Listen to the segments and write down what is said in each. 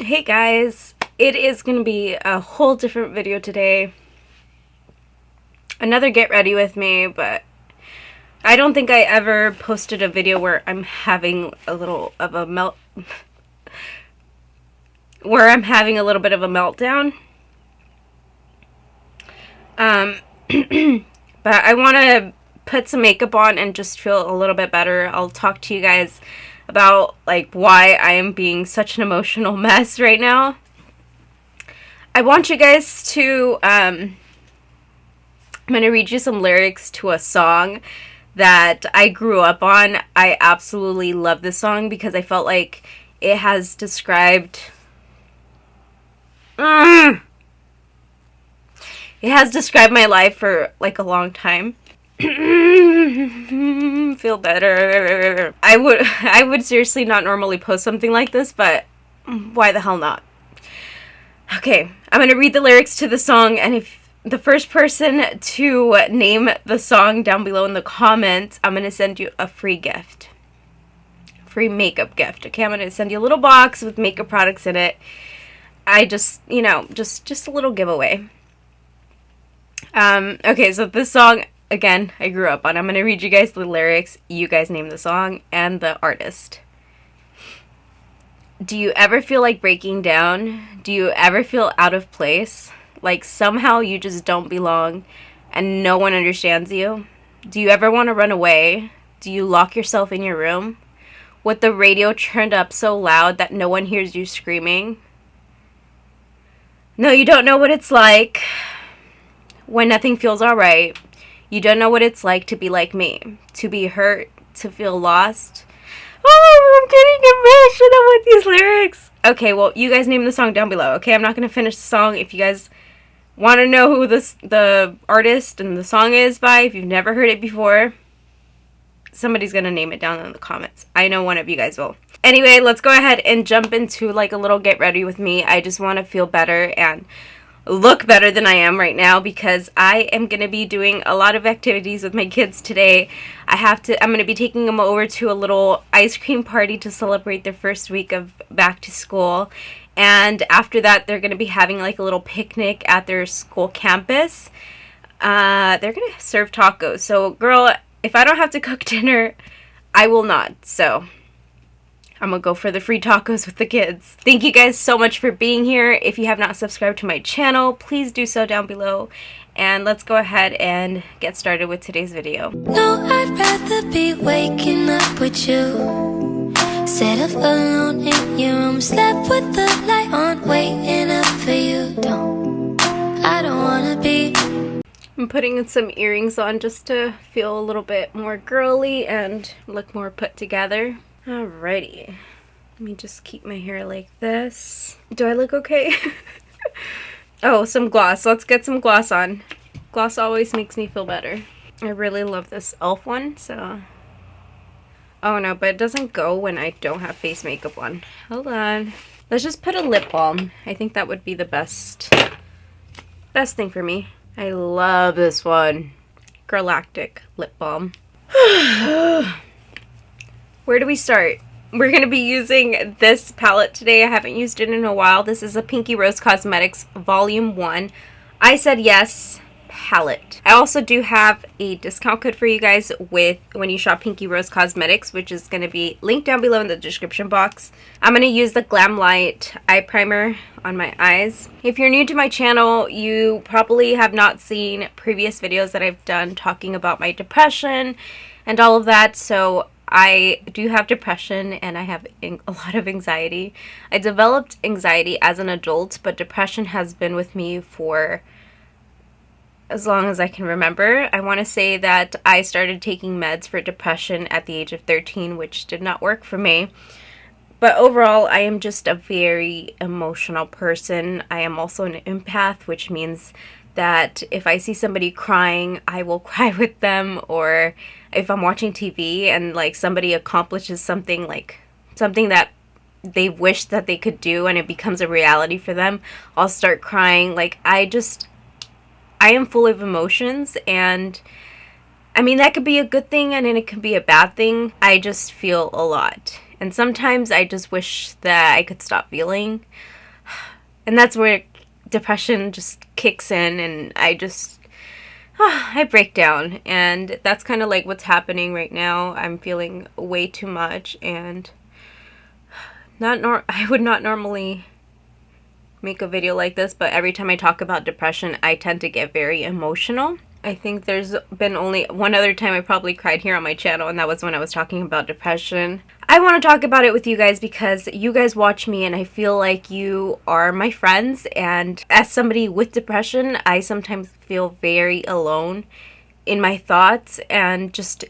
Hey guys, it is going to be a whole different video today. Another get ready with me, but I don't think I ever posted a video where I'm having a little of a where I'm having a little bit of a meltdown. But I want to put some makeup on and just feel a little bit better. I'll talk to you guys about like why I am being such an emotional mess right now. I want you guys to I'm gonna read you some lyrics to a song that I grew up on. I absolutely love this song because I felt like it has described it has described my life for like a long time. Feel better. I would seriously not normally post something like this, but why the hell not? Okay, I'm gonna read the lyrics to the song, and if the first person to name the song down below in the comments, I'm gonna send you a free gift. Free makeup gift. Okay, I'm gonna send you a little box with makeup products in it. I just, just a little giveaway. Okay, so this song, again, I grew up on. I'm gonna read you guys the lyrics. You guys name the song and the artist. Do you ever feel like breaking down? Do you ever feel out of place? Like somehow you just don't belong and no one understands you? Do you ever want to run away? Do you lock yourself in your room with the radio turned up so loud that no one hears you screaming? No, you don't know what it's like when nothing feels alright. You don't know what it's like to be like me, to be hurt, to feel lost. Oh, I'm getting emotional with these lyrics. Okay, well, you guys name the song down below, okay? I'm not going to finish the song. If you guys want to know who the artist and the song is by, if you've never heard it before, somebody's going to name it down in the comments. I know one of you guys will. Anyway, let's go ahead and jump into like a little get ready with me. I just want to feel better and look better than I am right now because I am going to be doing a lot of activities with my kids today. I'm going to be taking them over to a little ice cream party to celebrate their first week of back to school. And after that, they're going to be having like a little picnic at their school campus. They're going to serve tacos. So, girl, if I don't have to cook dinner, I will not. So I'm gonna go for the free tacos with the kids. Thank you guys so much for being here. If you have not subscribed to my channel, please do so down below. And let's go ahead and get started with today's video. No, I'd rather be waking up with you, set up alone in your room, slept with the light on, waiting up for you. I don't wanna be. I'm putting in some earrings on just to feel a little bit more girly and look more put together. Alrighty, let me just keep my hair like this. Do I look okay? Oh, some gloss. Let's get some gloss on. Gloss always makes me feel better. I really love this e.l.f. one, so... Oh no, but it doesn't go when I don't have face makeup on. Hold on. Let's just put a lip balm. I think that would be the best thing for me. I love this one. Galactic lip balm. Where do we start? We're going to be using this palette today. I haven't used it in a while. This is a Pinky Rose Cosmetics Volume 1 I Said Yes palette. I also do have a discount code for you guys with when you shop Pinky Rose Cosmetics, which is going to be linked down below in the description box. I'm going to use the Glam Light eye primer on my eyes. If you're new to my channel, you probably have not seen previous videos that I've done talking about my depression and all of that, so I do have depression and I have a lot of anxiety. I developed anxiety as an adult, but depression has been with me for as long as I can remember. I want to say that I started taking meds for depression at the age of 13, which did not work for me. But overall, I am just a very emotional person. I am also an empath, which means that if I see somebody crying, I will cry with them, or if I'm watching TV and like somebody accomplishes something, like something that they wish that they could do and it becomes a reality for them, I'll start crying. Like I am full of emotions, and I mean that could be a good thing and then it could be a bad thing. I just feel a lot. And sometimes I just wish that I could stop feeling. And that's where depression just kicks in, and I break down. And that's kind of like what's happening right now. I'm feeling way too much, and I would not normally make a video like this, but every time I talk about depression, I tend to get very emotional. I think there's been only one other time I probably cried here on my channel, and that was when I was talking about depression. I want to talk about it with you guys because you guys watch me, and I feel like you are my friends. And as somebody with depression, I sometimes feel very alone in my thoughts and just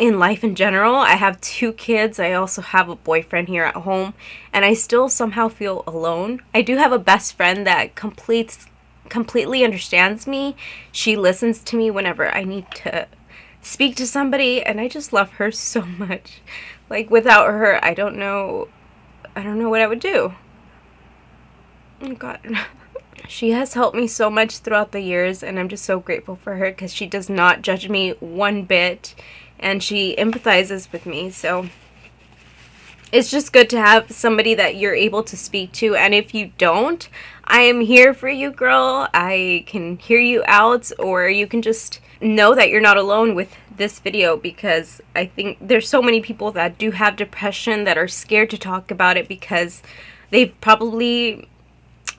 in life in general. I have 2 kids. I also have a boyfriend here at home, and I still somehow feel alone. I do have a best friend that completely understands me. She listens to me whenever I need to speak to somebody, and I just love her so much. Like, without her, I don't know what I would do. Oh God. She has helped me so much throughout the years, and I'm just so grateful for her because she does not judge me one bit, and she empathizes with me. So it's just good to have somebody that you're able to speak to. And if you don't, I am here for you, girl. I can hear you out, or you can just know that you're not alone with this video, because I think there's so many people that do have depression that are scared to talk about it because they've probably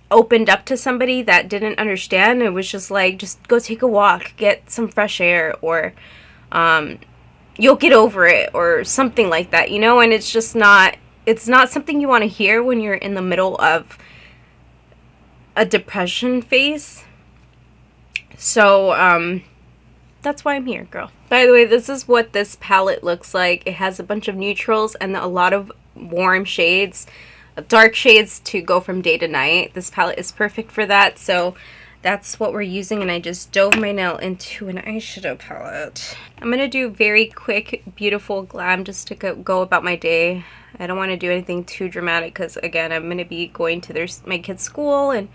opened up to somebody that didn't understand. It was just like, just go take a walk, get some fresh air, or you'll get over it, or something like that, you know. And it's just not, it's not something you want to hear when you're in the middle of a depression phase. So that's why I'm here, girl. By the way, this is what this palette looks like. It has a bunch of neutrals and a lot of warm shades, dark shades to go from day to night. This palette is perfect for that, so that's what we're using. And I just dove my nail into an eyeshadow palette. I'm gonna do very quick, beautiful glam just to go about my day. I don't want to do anything too dramatic because, again, I'm gonna be going to my kids' school and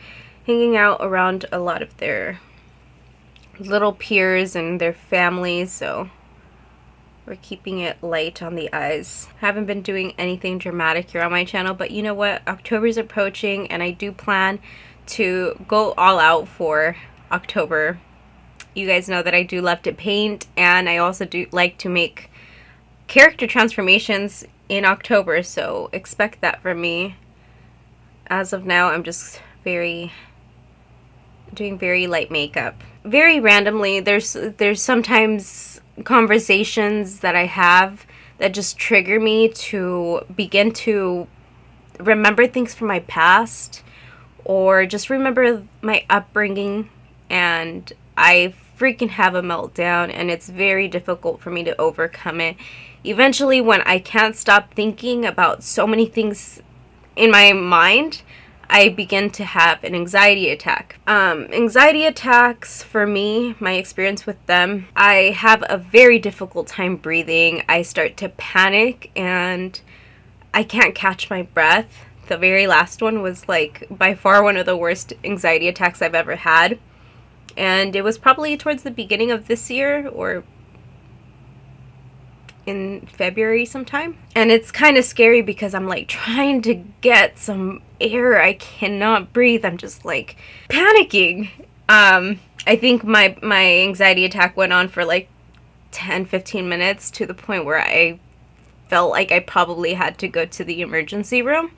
hanging out around a lot of their little peers and their families, so we're keeping it light on the eyes. Haven't been doing anything dramatic here on my channel, but you know what? October's approaching, and I do plan to go all out for October. You guys know that I do love to paint, and I also do like to make character transformations in October, so expect that from me. As of now, I'm just doing very light makeup. Very randomly, there's sometimes conversations that I have that just trigger me to begin to remember things from my past, or just remember my upbringing, and I freaking have a meltdown, and it's very difficult for me to overcome it. Eventually, when I can't stop thinking about so many things in my mind, I begin to have an anxiety attack. Anxiety attacks, for me, my experience with them, I have a very difficult time breathing. I start to panic, and I can't catch my breath. The very last one was like by far one of the worst anxiety attacks I've ever had. And it was probably towards the beginning of this year, or in February sometime. And it's kind of scary because I'm like trying to get some air. I cannot breathe. I'm just like panicking. I think my anxiety attack went on for like 10-15 minutes, to the point where I felt like I probably had to go to the emergency room.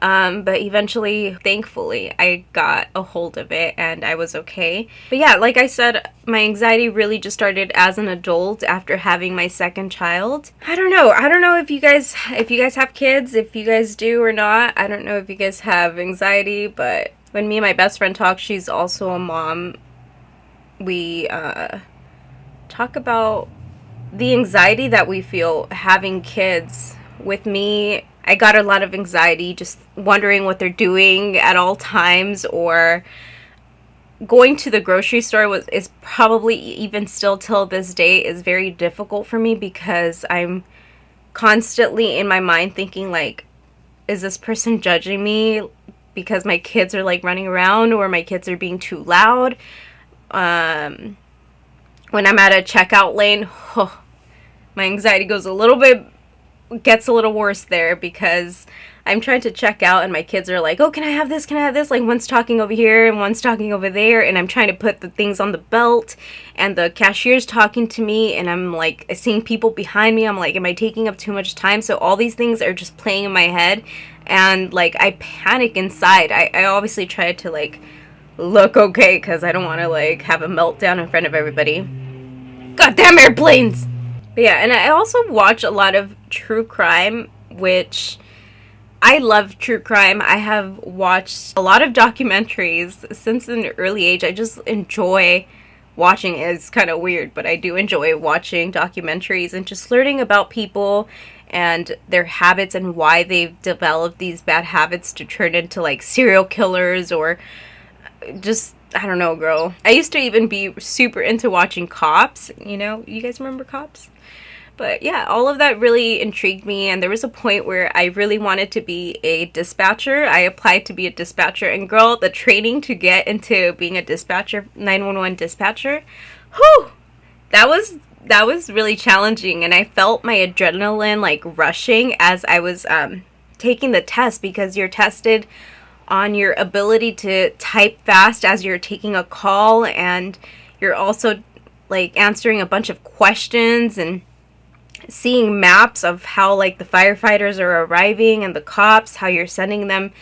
But eventually, thankfully, I got a hold of it and I was okay. But yeah, like I said, my anxiety really just started as an adult after having my second child. I don't know if you guys have kids, if you guys do or not. I don't know if you guys have anxiety, but when me and my best friend talk, she's also a mom, we talk about the anxiety that we feel having kids. With me, I got a lot of anxiety just wondering what they're doing at all times, or going to the grocery store is probably, even still till this day, is very difficult for me, because I'm constantly in my mind thinking like, is this person judging me because my kids are like running around, or my kids are being too loud? When I'm at a checkout lane, my anxiety goes a little bit gets a little worse there because I'm trying to check out and my kids are like, oh, can I have this? Can I have this? Like one's talking over here and one's talking over there, and I'm trying to put the things on the belt and the cashier's talking to me and I'm like seeing people behind me. I'm like, am I taking up too much time? So all these things are just playing in my head and like I panic inside. I obviously try to like look okay because I don't want to like have a meltdown in front of everybody. Goddamn airplanes! But yeah, and I also watch a lot of true crime, which I love true crime. I have watched a lot of documentaries since an early age. I just enjoy watching it. It's kind of weird, but I do enjoy watching documentaries and just learning about people and their habits and why they've developed these bad habits to turn into like serial killers or just, I don't know, girl. I used to even be super into watching Cops. You know, you guys remember Cops? But yeah, all of that really intrigued me, and there was a point where I really wanted to be a dispatcher. I applied to be a dispatcher, and girl, the training to get into being a dispatcher, 911 dispatcher, whew, that was really challenging, and I felt my adrenaline like rushing as I was taking the test, because you're tested on your ability to type fast as you're taking a call, and you're also like answering a bunch of questions and seeing maps of how like the firefighters are arriving and the cops, how you're sending them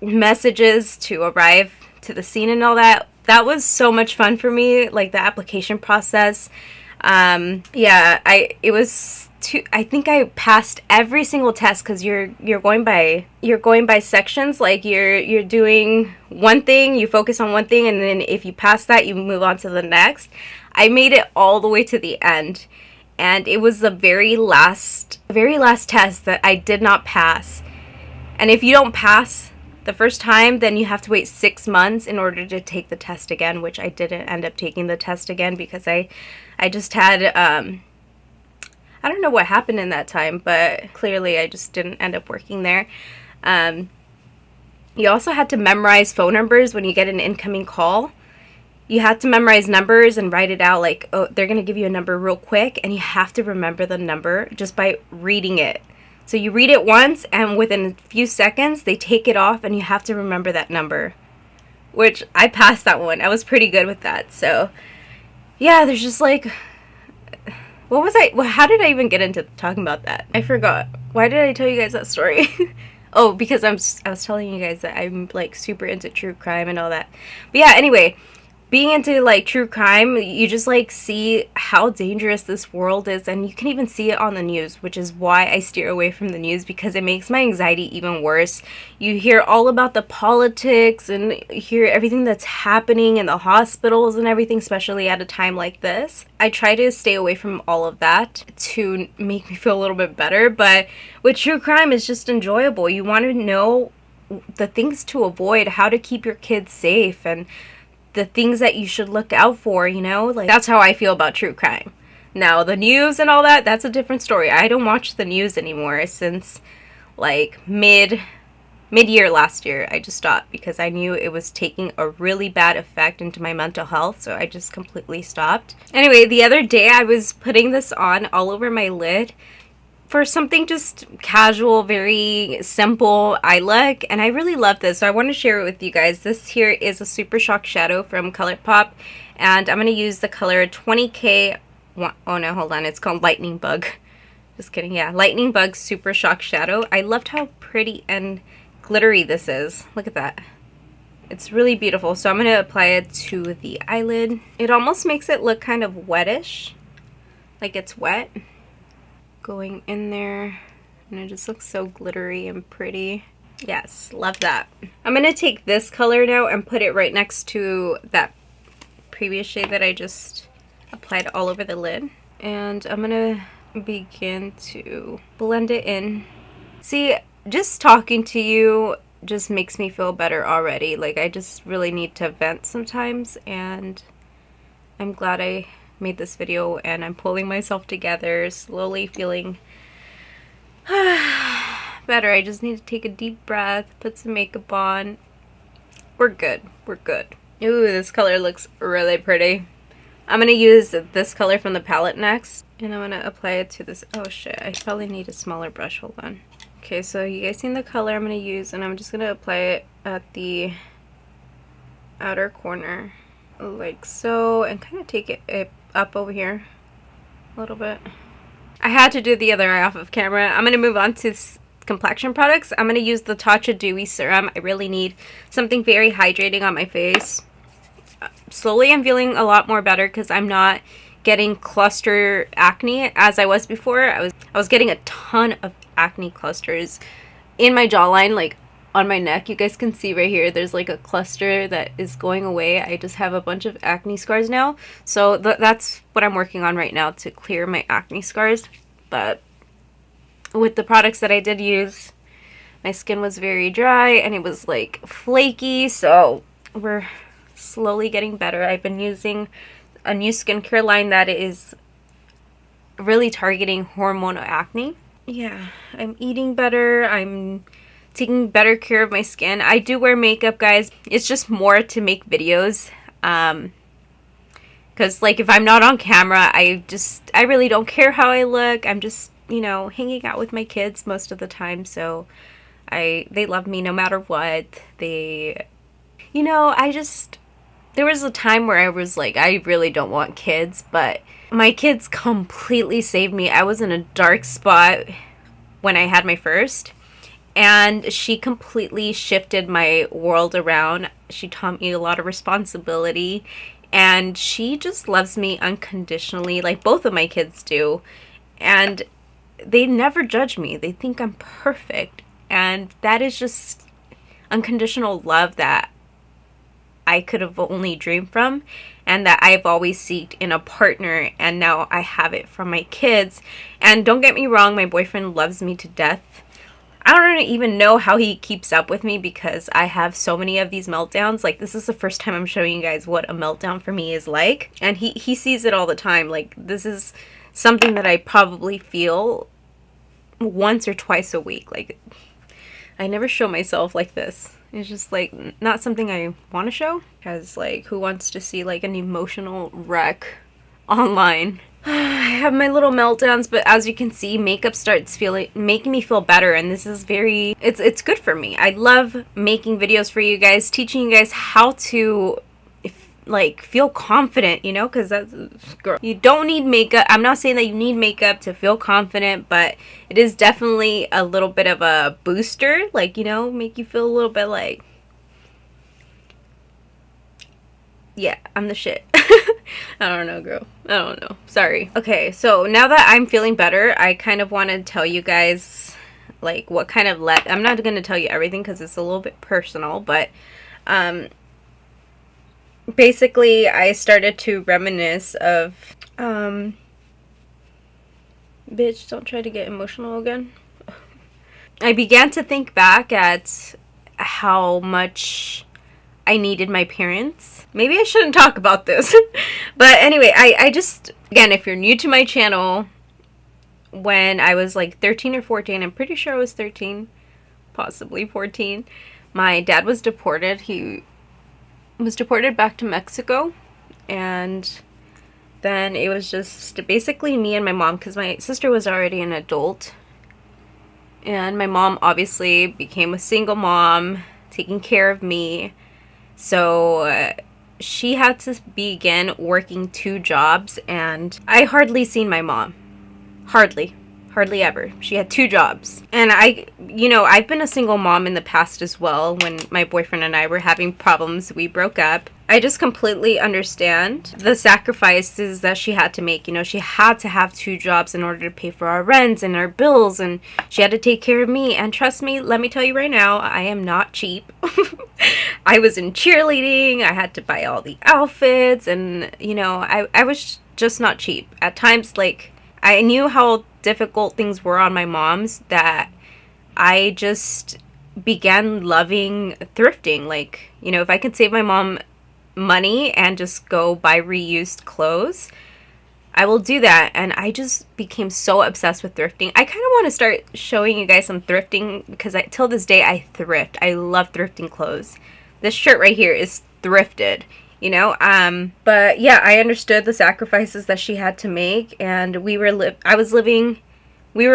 messages to arrive to the scene and all that. That was so much fun for me, like the application process. Yeah, I think I passed every single test because you're going by sections. Like you're doing one thing, you focus on one thing, and then if you pass that, you move on to the next. I made it all the way to the end. And it was the very last test that I did not pass. And if you don't pass the first time, then you have to wait 6 months in order to take the test again, which I didn't end up taking the test again because I just had, I don't know what happened in that time, but clearly I just didn't end up working there. You also had to memorize phone numbers when you get an incoming call. You have to memorize numbers and write it out, like, oh, they're going to give you a number real quick, and you have to remember the number just by reading it. So you read it once, and within a few seconds, they take it off, and you have to remember that number, which I passed that one. I was pretty good with that. So, yeah, there's just, like, how did I even get into talking about that? I forgot. Why did I tell you guys that story? Oh, because I was telling you guys that I'm, like, super into true crime and all that. But, yeah, anyway, being into like true crime, you just like see how dangerous this world is, and you can even see it on the news, which is why I steer away from the news, because it makes my anxiety even worse. You hear all about the politics and hear everything that's happening in the hospitals and everything, especially at a time like this. I try to stay away from all of that to make me feel a little bit better, but with true crime, it's just enjoyable. You want to know the things to avoid, how to keep your kids safe, and the things that you should look out for, you know? Like, that's how I feel about true crime. Now, the news and all that, that's a different story. I don't watch the news anymore since, like, mid-year last year. I just stopped because I knew it was taking a really bad effect into my mental health, so I just completely stopped. Anyway, the other day I was putting this on all over my lid for something just casual, very simple eye look, and I really love this, so I want to share it with you guys. This here is a Super Shock Shadow from ColourPop, and I'm going to use the color 20K, oh no, hold on, it's called Lightning Bug. Just kidding, yeah, Lightning Bug Super Shock Shadow. I loved how pretty and glittery this is. Look at that. It's really beautiful, so I'm going to apply it to the eyelid. It almost makes it look kind of wettish, like it's wet. Going in there, and it just looks so glittery and pretty. Yes, love that. I'm gonna take this color now and put it right next to that previous shade that I just applied all over the lid, and I'm gonna begin to blend it in. See, just talking to you just makes me feel better already. Like, I just really need to vent sometimes, and I'm glad I made this video, and I'm pulling myself together, slowly feeling better. I just need to take a deep breath, put some makeup on. We're good. We're good. Ooh, this color looks really pretty. I'm going to use this color from the palette next. And I'm going to apply it to this. Oh shit, I probably need a smaller brush. Hold on. Okay, so you guys seen the color I'm going to use, and I'm just going to apply it at the outer corner like so, and kind of take it up over here a little bit. I had to do the other eye off of camera. I'm going to move on to complexion products. I'm going to use the Tatcha Dewy Serum. I really need something very hydrating on my face. Slowly I'm feeling a lot more better because I'm not getting cluster acne as I was before. I was getting a ton of acne clusters in my jawline, like on my neck. You guys can see right here there's like a cluster that is going away. I just have a bunch of acne scars now, so that's what I'm working on right now, to clear my acne scars. But with the products that I did use, my skin was very dry and it was like flaky, so we're slowly getting better. I've been using a new skincare line that is really targeting hormonal acne. Yeah, I'm eating better. I'm taking better care of my skin. I do wear makeup, guys. It's just more to make videos. Because like if I'm not on camera, I really don't care how I look. I'm just, you know, hanging out with my kids most of the time. So they love me no matter what. There was a time where I was like, I really don't want kids, but my kids completely saved me. I was in a dark spot when I had my first, and she completely shifted my world around. She taught me a lot of responsibility, and she just loves me unconditionally, like both of my kids do. And they never judge me. They think I'm perfect. And that is just unconditional love that I could have only dreamed from, and that I've always sought in a partner, and now I have it from my kids. And don't get me wrong, my boyfriend loves me to death. I don't even know how he keeps up with me because I have so many of these meltdowns. Like, this is the first time I'm showing you guys what a meltdown for me is like, and he sees it all the time. Like, this is something that I probably feel once or twice a week. Like, I never show myself like this. It's just like not something I want to show, because like who wants to see like an emotional wreck online? I have my little meltdowns, but as you can see, makeup starts making me feel better, and this is it's good for me. I love making videos for you guys, teaching you guys how to like feel confident, you know, because girl, you don't need makeup. I'm not saying that you need makeup to feel confident, but it is definitely a little bit of a booster, like, you know, make you feel a little bit like, yeah, I'm the shit. I don't know, girl. I don't know. Sorry. Okay, so now that I'm feeling better, I kind of want to tell you guys like what kind of I'm not going to tell you everything because it's a little bit personal, but basically, I started to reminisce of, bitch, don't try to get emotional again. I began to think back at how much I needed my parents. Maybe I shouldn't talk about this. But anyway, I just, again, if you're new to my channel, when I was like 13 or 14, I'm pretty sure I was 13, possibly 14, my dad was deported. He was deported back to Mexico, and then it was just basically me and my mom, because my sister was already an adult, and my mom obviously became a single mom taking care of me, so she had to begin working 2 jobs, and I hardly seen my mom. Hardly ever. She had 2 jobs. And I've been a single mom in the past as well. When my boyfriend and I were having problems, we broke up. I just completely understand the sacrifices that she had to make. You know, she had to have 2 jobs in order to pay for our rents and our bills, and she had to take care of me. And trust me, let me tell you right now, I am not cheap. I was in cheerleading. I had to buy all the outfits, and, you know, I was just not cheap. At times, like, I knew how difficult things were on my mom's, that I just began loving thrifting. Like, you know, if I could save my mom money and just go buy reused clothes, I will do that. And I just became so obsessed with thrifting. I kind of want to start showing you guys some thrifting, because till this day I thrift. I love thrifting clothes. This shirt right here is thrifted. you know. But yeah, I understood the sacrifices that she had to make, and we were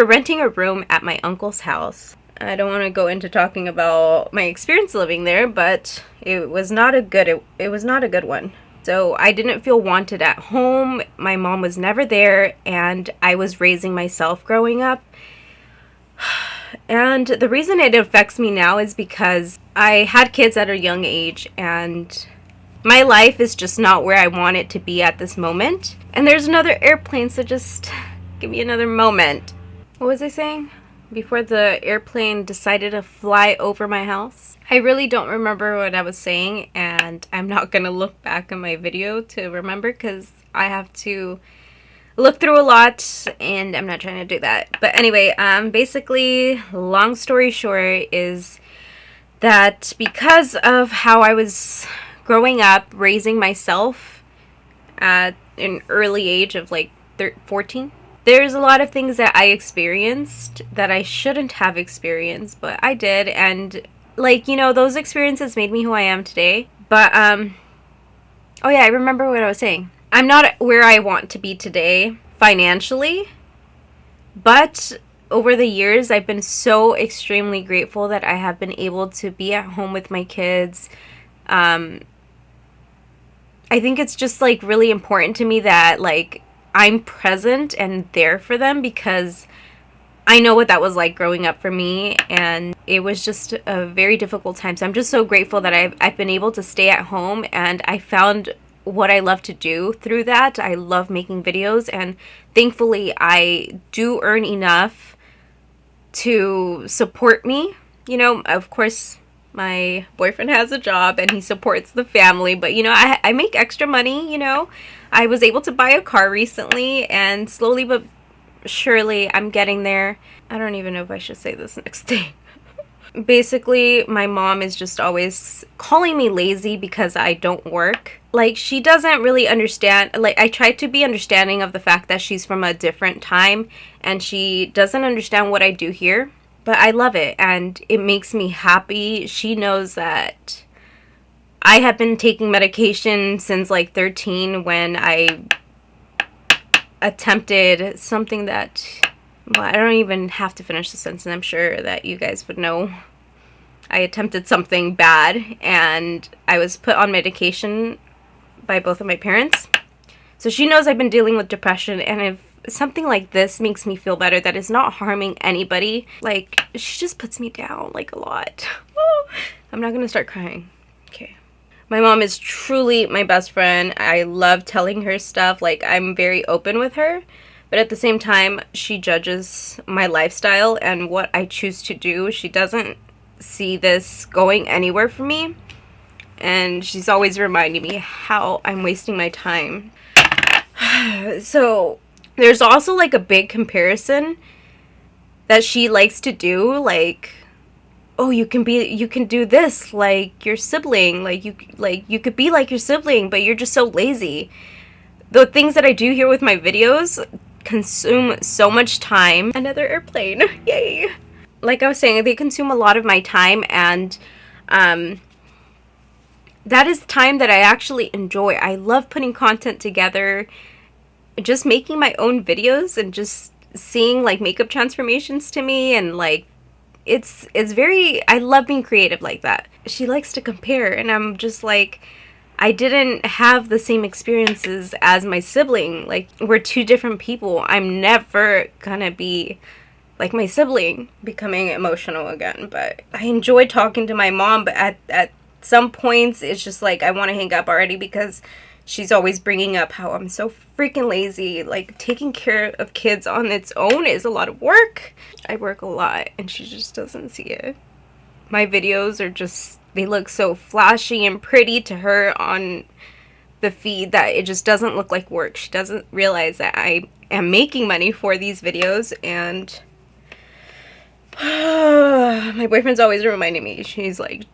renting a room at my uncle's house. I don't want to go into talking about my experience living there, but it was not a good one. So I didn't feel wanted at home. My mom was never there, and I was raising myself growing up. And the reason it affects me now is because I had kids at a young age, and my life is just not where I want it to be at this moment. And there's another airplane, so just give me another moment. What was I saying? Before the airplane decided to fly over my house. I really don't remember what I was saying, and I'm not gonna look back in my video to remember because I have to look through a lot, and I'm not trying to do that. But anyway, basically, long story short is that because of how I was growing up, raising myself at an early age of like 14, there's a lot of things that I experienced that I shouldn't have experienced, but I did, and like, you know, those experiences made me who I am today. But oh yeah, I remember what I was saying. I'm not where I want to be today financially, but over the years I've been so extremely grateful that I have been able to be at home with my kids. I think it's just like really important to me that like I'm present and there for them, because I know what that was like growing up for me, and it was just a very difficult time. So I'm just so grateful that I've been able to stay at home, and I found what I love to do through that. I love making videos, and thankfully I do earn enough to support me. You know, of course, my boyfriend has a job and he supports the family, but you know, I make extra money, you know. I was able to buy a car recently, and slowly but surely I'm getting there. I don't even know if I should say this next thing. Basically, my mom is just always calling me lazy because I don't work. Like, she doesn't really understand. Like, I try to be understanding of the fact that she's from a different time, and she doesn't understand what I do here. But I love it, and it makes me happy. She knows that I have been taking medication since like 13, when I attempted something that, well, I don't even have to finish the sentence. I'm sure that you guys would know. I attempted something bad, and I was put on medication by both of my parents. So she knows I've been dealing with depression, and if something like this makes me feel better, that is not harming anybody, like, she just puts me down like a lot. I'm not gonna start crying. Okay. My mom is truly my best friend. I love telling her stuff. Like, I'm very open with her, but at the same time, she judges my lifestyle and what I choose to do. She doesn't see this going anywhere for me, and she's always reminding me how I'm wasting my time. So there's also like a big comparison that she likes to do, like, oh, you can do this like your sibling, like you could be like your sibling, but you're just so lazy. The things that I do here with my videos consume so much time. Another airplane. Yay. Like I was saying, they consume a lot of my time, and that is time that I actually enjoy. I love putting content together, just making my own videos, and just seeing like makeup transformations to me, and like it's very, I love being creative like that. She likes to compare, and I'm just like, I didn't have the same experiences as my sibling. Like, we're two different people. I'm never gonna be like my sibling, becoming emotional again. But I enjoy talking to my mom, but at some points it's just like I want to hang up already, because she's always bringing up how I'm so freaking lazy. Like, taking care of kids on its own is a lot of work. I work a lot, and she just doesn't see it. My videos are just, they look so flashy and pretty to her on the feed that it just doesn't look like work. She doesn't realize that I am making money for these videos, and my boyfriend's always reminding me. She's like,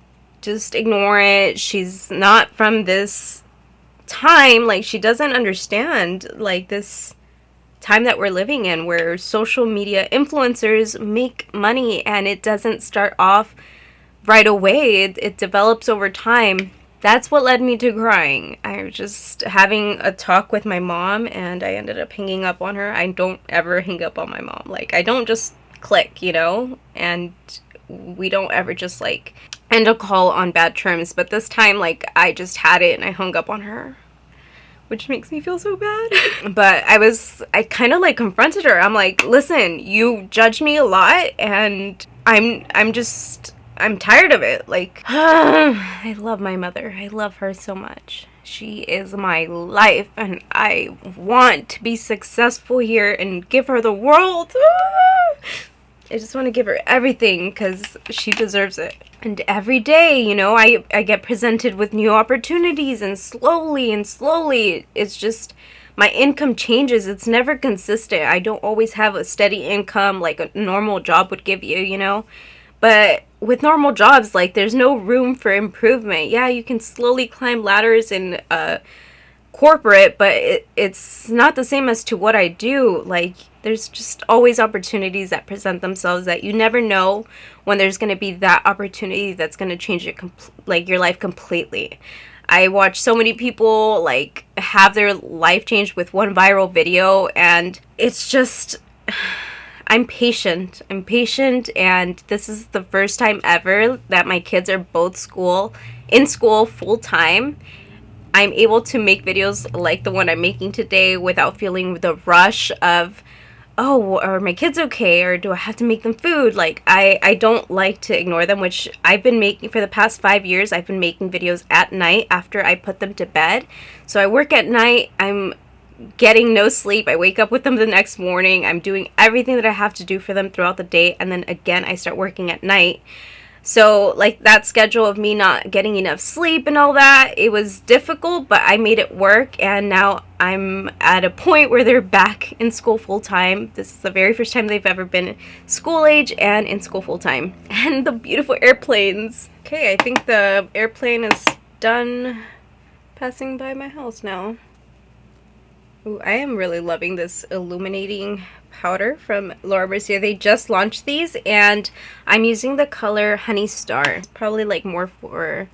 just ignore it. She's not from this time. Like, she doesn't understand like this time that we're living in, where social media influencers make money, and it doesn't start off right away. It develops over time. that's what led me to crying. I was just having a talk with my mom, and I ended up hanging up on her. I don't ever hang up on my mom. Like, I don't just click, you know? And we don't ever just, like, end a call on bad terms. But this time, like, I just had it, and I hung up on her, which makes me feel so bad. But I kind of, like, confronted her. I'm like, listen, you judge me a lot, and I'm tired of it. Like, I love my mother. I love her so much. She is my life, and I want to be successful here and give her the world. I just want to give her everything because she deserves it. And every day, you know, I get presented with new opportunities, and slowly, it's just, my income changes. It's never consistent. I don't always have a steady income like a normal job would give you, you know? But with normal jobs, like, there's no room for improvement. Yeah, you can slowly climb ladders in corporate, but it's not the same as to what I do. Like, there's just always opportunities that present themselves that you never know when there's going to be that opportunity that's going to change your life completely. I watch so many people, like, have their life changed with one viral video, and it's just... I'm patient, and this is the first time ever that my kids are both in school full time. I'm able to make videos like the one I'm making today without feeling the rush of, oh, are my kids okay, or do I have to make them food? Like, I don't like to ignore them, which I've been making for the past 5 years. I've been making videos at night after I put them to bed. So I work at night, I'm getting no sleep. I wake up with them the next morning. I'm doing everything that I have to do for them throughout the day, and then again I start working at night. So, like, that schedule of me not getting enough sleep and all that, it was difficult, but I made it work, and now I'm at a point where they're back in school full time. This is the very first time they've ever been school age and in school full time. And the beautiful airplanes. Okay, I think the airplane is done passing by my house now. Ooh, I am really loving this illuminating powder from Laura Mercier. They just launched these, and I'm using the color Honey Star. It's probably like more for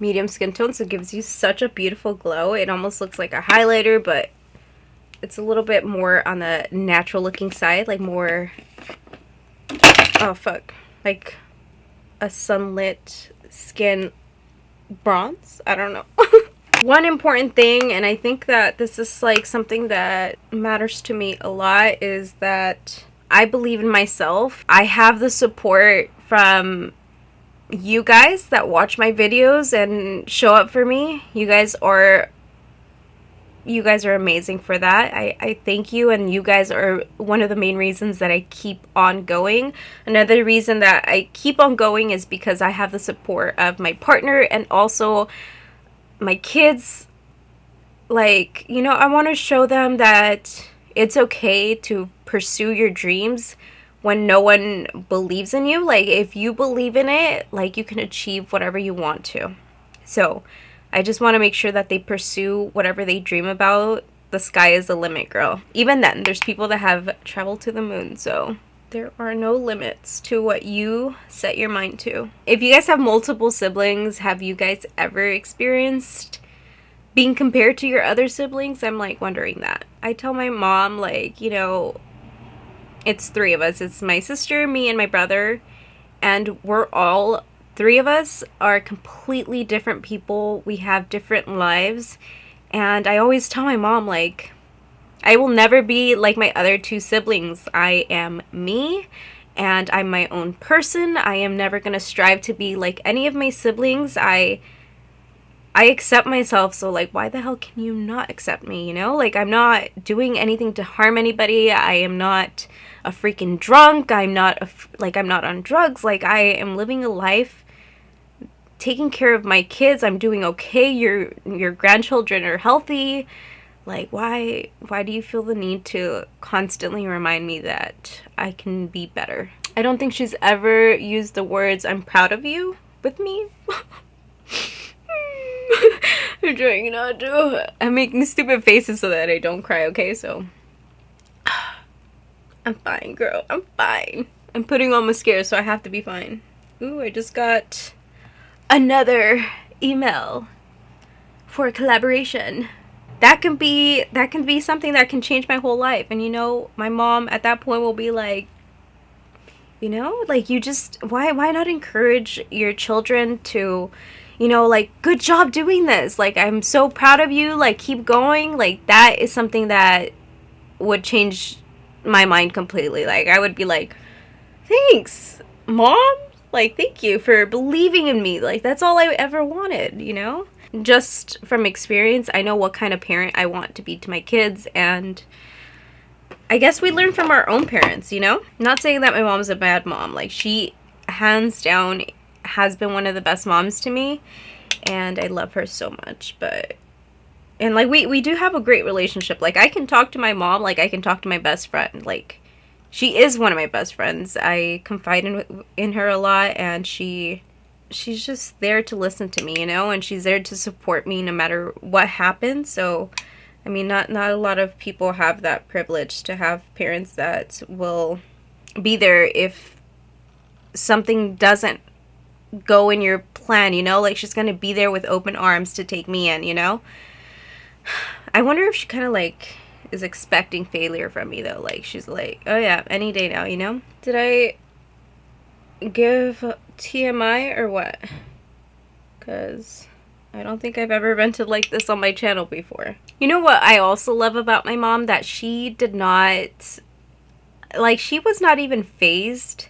medium skin tone, so it gives you such a beautiful glow. It almost looks like a highlighter, but it's a little bit more on the natural looking side, like more, oh fuck, like a sunlit skin bronze. I don't know. One important thing, and I think that this is like something that matters to me a lot, is that I believe in myself. I have the support from you guys that watch my videos and show up for me. You guys are amazing for that. I thank you, and you guys are one of the main reasons that I keep on going. Another reason that I keep on going is because I have the support of my partner and also my kids. Like, you know, I want to show them that it's okay to pursue your dreams when no one believes in you. Like, if you believe in it, like, you can achieve whatever you want to. So I just want to make sure that they pursue whatever they dream about. The sky is the limit, girl. Even then, there's people that have traveled to the moon, so there are no limits to what you set your mind to. If you guys have multiple siblings, have you guys ever experienced being compared to your other siblings? I'm like wondering that. I tell my mom, like, you know, it's 3 of us. It's my sister, me, and my brother, and we're all, 3 of us are completely different people. We have different lives, and I always tell my mom, like, I will never be like my other 2 siblings. I am me, and I'm my own person. I am never going to strive to be like any of my siblings. I accept myself, so, like, why the hell can you not accept me, you know? Like, I'm not doing anything to harm anybody. I am not a freaking drunk. I'm not on drugs. Like, I am living a life, taking care of my kids. I'm doing okay. Your grandchildren are healthy. Like, why do you feel the need to constantly remind me that I can be better? I don't think she's ever used the words, "I'm proud of you," with me. I'm trying not to. I'm making stupid faces so that I don't cry, okay? So, I'm fine, girl. I'm fine. I'm putting on mascara, so I have to be fine. Ooh, I just got another email for a collaboration. That can be something that can change my whole life. And you know, my mom at that point will be like, you know, like, you just, why not encourage your children to, you know, like, good job doing this, like, I'm so proud of you, like, keep going. Like, that is something that would change my mind completely. Like, I would be like, thanks, Mom, like, thank you for believing in me. Like, that's all I ever wanted, you know? Just from experience, I know what kind of parent I want to be to my kids, and I guess we learn from our own parents, you know? Not saying that my mom's a bad mom. Like, she, hands down, has been one of the best moms to me, and I love her so much. But, and like, we do have a great relationship. Like, I can talk to my mom like I can talk to my best friend. Like, she is one of my best friends. I confide in her a lot, and she's just there to listen to me, you know, and she's there to support me no matter what happens. So, I mean, not a lot of people have that privilege to have parents that will be there if something doesn't go in your plan, you know? Like, she's going to be there with open arms to take me in, you know? I wonder if she kind of, like, is expecting failure from me, though. Like, she's like, oh yeah, any day now, you know? Did I give TMI or what? Because I don't think I've ever vented like this on my channel before. You know what I also love about my mom? That she did not, like, she was not even fazed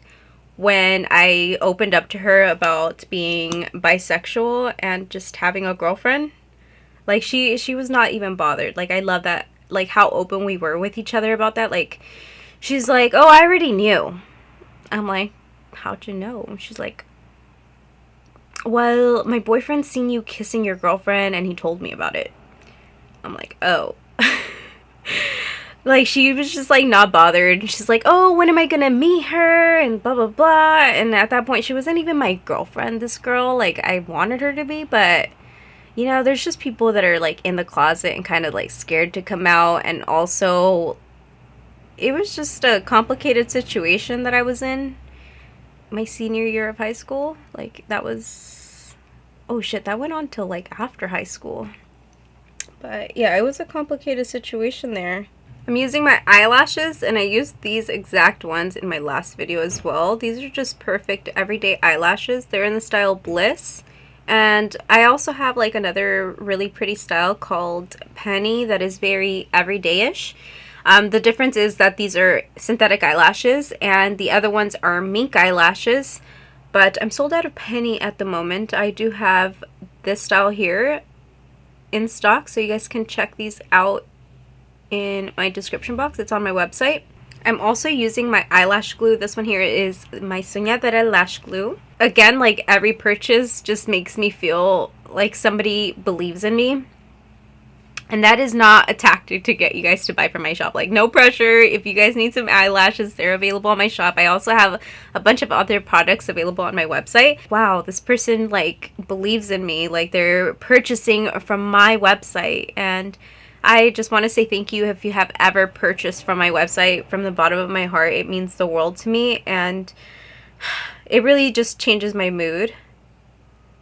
when I opened up to her about being bisexual and just having a girlfriend. Like, she was not even bothered. Like, I love that, like, how open we were with each other about that. Like, she's like, oh, I already knew. I'm like, how'd you know? And she's like, well, my boyfriend seen you kissing your girlfriend and he told me about it. I'm like, oh. Like, she was just, like, not bothered. She's like, oh, when am I gonna meet her? And blah, blah, blah. And at that point, she wasn't even my girlfriend, this girl. Like, I wanted her to be, but, you know, there's just people that are, like, in the closet and kind of, like, scared to come out. And also, it was just a complicated situation that I was in my senior year of high school. Like, that was, oh shit, that went on till, like, after high school. But yeah, it was a complicated situation there. I'm using my eyelashes, and I used these exact ones in my last video as well. These are just perfect everyday eyelashes. They're in the style Bliss. And I also have, like, another really pretty style called Penny that is very everyday-ish. The difference is that these are synthetic eyelashes and the other ones are mink eyelashes, but I'm sold out of Penny at the moment. I do have this style here in stock, so you guys can check these out in my description box. It's on my website. I'm also using my eyelash glue. This one here is my Soñadora lash glue. Again, like, every purchase just makes me feel like somebody believes in me. And that is not a tactic to get you guys to buy from my shop. Like, no pressure. If you guys need some eyelashes, they're available on my shop. I also have a bunch of other products available on my website. Wow, this person, like, believes in me. Like, they're purchasing from my website. And I just want to say thank you if you have ever purchased from my website. From the bottom of my heart, it means the world to me. And it really just changes my mood.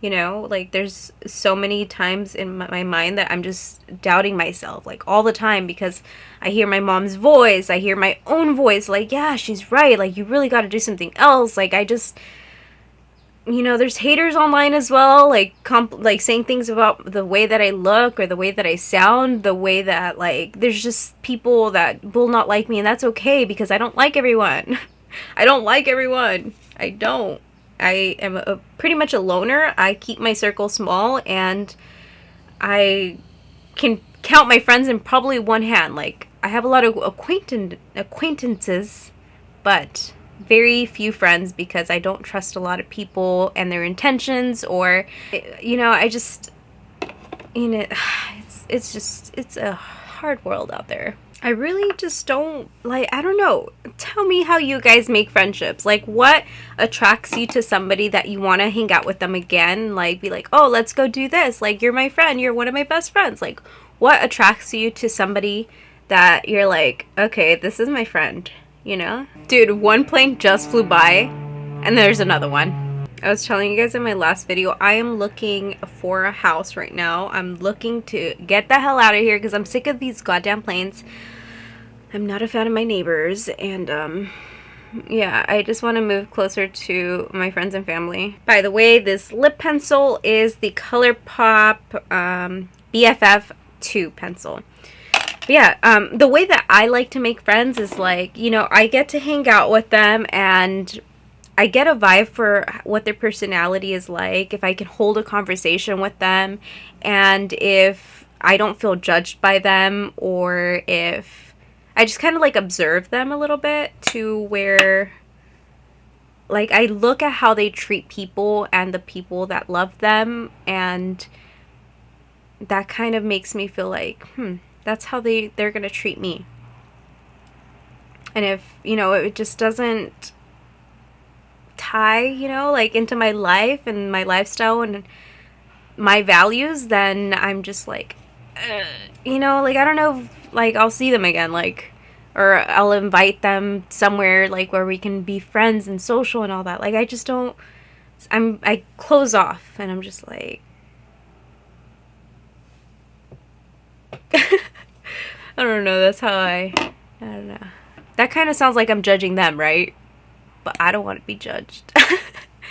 You know, like, there's so many times in my mind that I'm just doubting myself, like, all the time, because I hear my mom's voice, I hear my own voice, like, yeah, she's right, like, you really got to do something else. Like, I just, you know, there's haters online as well, like, saying things about the way that I look or the way that I sound, the way that, like, there's just people that will not like me, and that's okay, because I don't like everyone. I don't like everyone. I don't. I am pretty much a loner. I keep my circle small, and I can count my friends in probably one hand. Like, I have a lot of acquaintances, but very few friends, because I don't trust a lot of people and their intentions, or, you know, I just, you know, it's a hard world out there. I really just don't, like, I don't know. Tell me how you guys make friendships. Like, what attracts you to somebody that you want to hang out with them again? Like, be like, oh, let's go do this. Like, you're my friend. You're one of my best friends. Like, what attracts you to somebody that you're like, okay, this is my friend, you know? Dude, one plane just flew by, and there's another one. I was telling you guys in my last video, I am looking for a house right now. I'm looking to get the hell out of here because I'm sick of these goddamn planes. I'm not a fan of my neighbors, and yeah, I just want to move closer to my friends and family. By the way, this lip pencil is the ColourPop BFF2 pencil. But yeah, the way that I like to make friends is like, you know, I get to hang out with them and I get a vibe for what their personality is like, if I can hold a conversation with them, and if I don't feel judged by them, or if I just kind of like observe them a little bit, to where like I look at how they treat people and the people that love them, and that kind of makes me feel like, that's how they're gonna treat me. And if, you know, it just doesn't tie, you know, like into my life and my lifestyle and my values, then I'm just like, you know, like I don't know, like I'll see them again, like, or I'll invite them somewhere like where we can be friends and social and all that. Like I just don't, I close off and I'm just like I don't know, that's how I don't know. That kind of sounds like I'm judging them, right? But I don't want to be judged.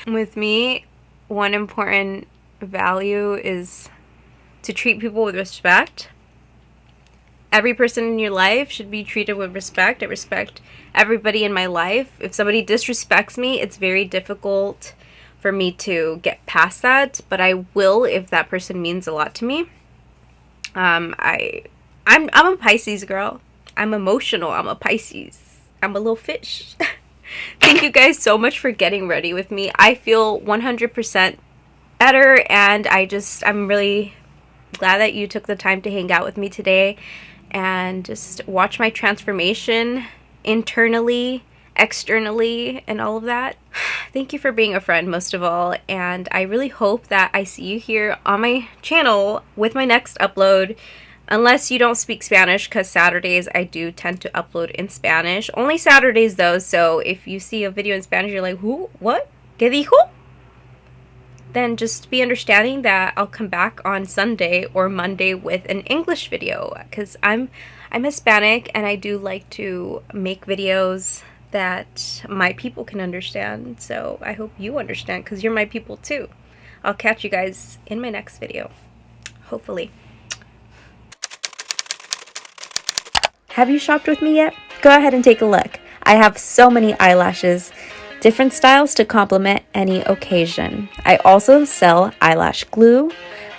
With me, one important value is to treat people with respect. Every person in your life should be treated with respect. I respect everybody in my life. If somebody disrespects me, it's very difficult for me to get past that, but I will if that person means a lot to me. I'm a Pisces girl. I'm emotional. I'm a Pisces. I'm a little fish. Thank you guys so much for getting ready with me. I feel 100% better, and I'm really glad that you took the time to hang out with me today and just watch my transformation internally, externally, and all of that. Thank you for being a friend, most of all, and I really hope that I see you here on my channel with my next upload. Unless you don't speak Spanish, because Saturdays I do tend to upload in Spanish. Only Saturdays though, so if you see a video in Spanish, you're like, who? What? ¿Qué dijo? Then just be understanding that I'll come back on Sunday or Monday with an English video, because I'm Hispanic and I do like to make videos that my people can understand. So I hope you understand, because you're my people too. I'll catch you guys in my next video, hopefully. Have you shopped with me yet? Go ahead and take a look. I have so many eyelashes, different styles to complement any occasion. I also sell eyelash glue.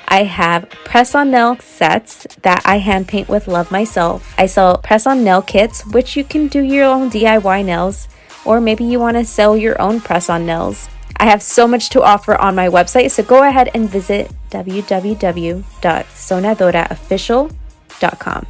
I have press-on nail sets that I hand paint with love myself. I sell press-on nail kits, which you can do your own DIY nails, or maybe you want to sell your own press-on nails. I have so much to offer on my website, so go ahead and visit www.soñadoraofficial.com.